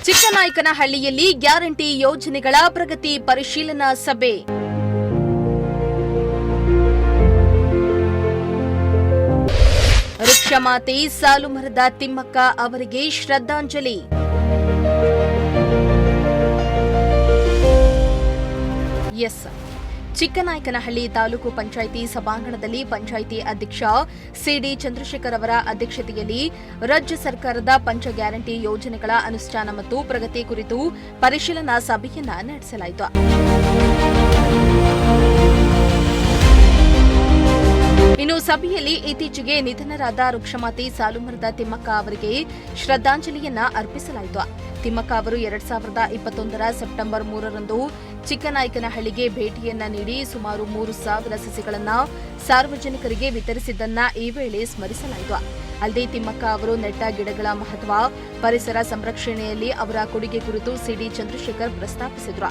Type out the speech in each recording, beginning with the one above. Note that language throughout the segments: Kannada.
ಚಿಕ್ಕನಾಯಕನಹಳ್ಳಿಯಲ್ಲಿ ಗ್ಯಾರಂಟಿ ಯೋಜನೆಗಳ ಪ್ರಗತಿ ಪರಿಶೀಲನಾ ಸಭೆ. ವೃಕ್ಷಮಾತೆ ಸಾಲುಮರದ ತಿಮ್ಮಕ್ಕ ಅವರಿಗೆ ಶ್ರದ್ಧಾಂಜಲಿ. ಚಿಕ್ಕನಾಯಕನಹಳ್ಳಿ ತಾಲೂಕು ಪಂಚಾಯಿತಿ ಸಭಾಂಗಣದಲ್ಲಿ ಪಂಚಾಯಿತಿ ಅಧ್ಯಕ್ಷ ಸಿಡಿ ಚಂದ್ರಶೇಖರ್ ಅವರ ಅಧ್ಯಕ್ಷತೆಯಲ್ಲಿ ರಾಜ್ಯ ಸರ್ಕಾರದ ಪಂಚ ಗ್ಯಾರಂಟಿ ಯೋಜನೆಗಳ ಅನುಷ್ಠಾನ ಮತ್ತು ಪ್ರಗತಿ ಕುರಿತು ಪರಿಶೀಲನಾ ಸಭೆಯನ್ನ ನಡೆಸಲಾಯಿತು. ಇನ್ನು ಸಭೆಯಲ್ಲಿ ಇತ್ತೀಚೆಗೆ ನಿಧನರಾದ ವೃಕ್ಷಮಾತೆ ಸಾಲುಮರದ ತಿಮ್ಮಕ್ಕ ಅವರಿಗೆ ಶ್ರದ್ಧಾಂಜಲಿಯನ್ನ ಅರ್ಪಿಸಲಾಯಿತು. ತಿಮ್ಮಕ್ಕ ಅವರು 2021 ಸೆಪ್ಟೆಂಬರ್ 3ರಂದು ಚಿಕ್ಕನಾಯಕನಹಳ್ಳಿಗೆ ಭೇಟಿಯನ್ನ ನೀಡಿ ಸುಮಾರು 3,000 ಸಸಿಗಳನ್ನು ಸಾರ್ವಜನಿಕರಿಗೆ ವಿತರಿಸಿದ್ದನ್ನ ಈ ವೇಳೆ ಸ್ಮರಿಸಲಾಯಿತು. ಅಲ್ಲದೆ ತಿಮ್ಮಕ್ಕ ಅವರು ನೆಟ್ಟ ಗಿಡಗಳ ಮಹತ್ವ, ಪರಿಸರ ಸಂರಕ್ಷಣೆಯಲ್ಲಿ ಅವರ ಕೊಡುಗೆ ಕುರಿತು ಸಿಡಿ ಚಂದ್ರಶೇಖರ್ ಪ್ರಸ್ತಾಪಿಸಿದರು.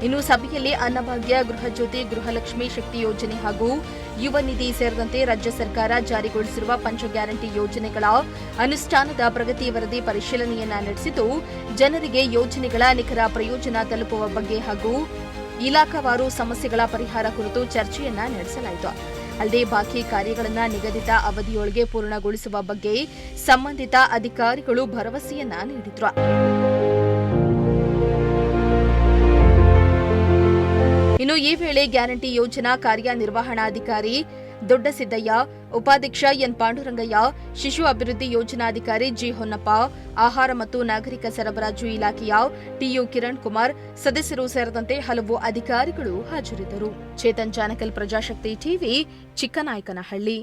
ಇನ್ನು ಸಭೆಯಲ್ಲಿ ಅನ್ನಭಾಗ್ಯ, ಗೃಹಜ್ಯೋತಿ, ಗೃಹಲಕ್ಷ್ಮಿ, ಶಕ್ತಿ ಯೋಜನೆ ಹಾಗೂ ಯುವ ನಿಧಿ ಸೇರಿದಂತೆ ರಾಜ್ಯ ಸರ್ಕಾರ ಜಾರಿಗೊಳಿಸಿರುವ ಪಂಚ ಗ್ಯಾರಂಟಿ ಯೋಜನೆಗಳ ಅನುಷ್ಠಾನದ ಪ್ರಗತಿ ವರದಿ ಪರಿಶೀಲನೆಯನ್ನ ನಡೆಸಿದ್ದು, ಜನರಿಗೆ ಯೋಜನೆಗಳ ನಿಖರ ಪ್ರಯೋಜನ ತಲುಪುವ ಬಗ್ಗೆ ಹಾಗೂ ಇಲಾಖಾವಾರು ಸಮಸ್ಯೆಗಳ ಪರಿಹಾರ ಕುರಿತು ಚರ್ಚೆಯನ್ನ ನಡೆಸಲಾಯಿತು. ಅಲ್ಲದೆ ಬಾಕಿ ಕಾರ್ಯಗಳನ್ನು ನಿಗದಿತ ಅವಧಿಯೊಳಗೆ ಪೂರ್ಣಗೊಳಿಸುವ ಬಗ್ಗೆ ಸಂಬಂಧಿತ ಅಧಿಕಾರಿಗಳು ಭರವಸೆಯನ್ನ ನೀಡಿದ್ರು. ಇನ್ನು ಈ ವೇಳೆ ಗ್ಯಾರಂಟಿ ಯೋಜನಾ ಕಾರ್ಯನಿರ್ವಹಣಾಧಿಕಾರಿ ದೊಡ್ಡಸಿದ್ದಯ್ಯ, ಉಪಾಧ್ಯಕ್ಷ ಎನ್ ಪಾಂಡುರಂಗಯ್ಯ, ಶಿಶು ಅಭಿವೃದ್ಧಿ ಯೋಜನಾಧಿಕಾರಿ ಜಿ ಹೊನ್ನಪ್ಪ, ಆಹಾರ ಮತ್ತು ನಾಗರಿಕ ಸರಬರಾಜು ಇಲಾಖೆಯ ಟಿಯು ಕಿರಣ್ ಕುಮಾರ್ ಸದಸ್ಯರು ಸೇರಿದಂತೆ ಹಲವು ಅಧಿಕಾರಿಗಳು ಹಾಜರಿದ್ದರು. ಚೇತನ್ ಜಾನಕಲ್, ಪ್ರಜಾಶಕ್ತಿ ಟಿವಿ, ಚಿಕ್ಕನಾಯಕನಹಳ್ಳಿ.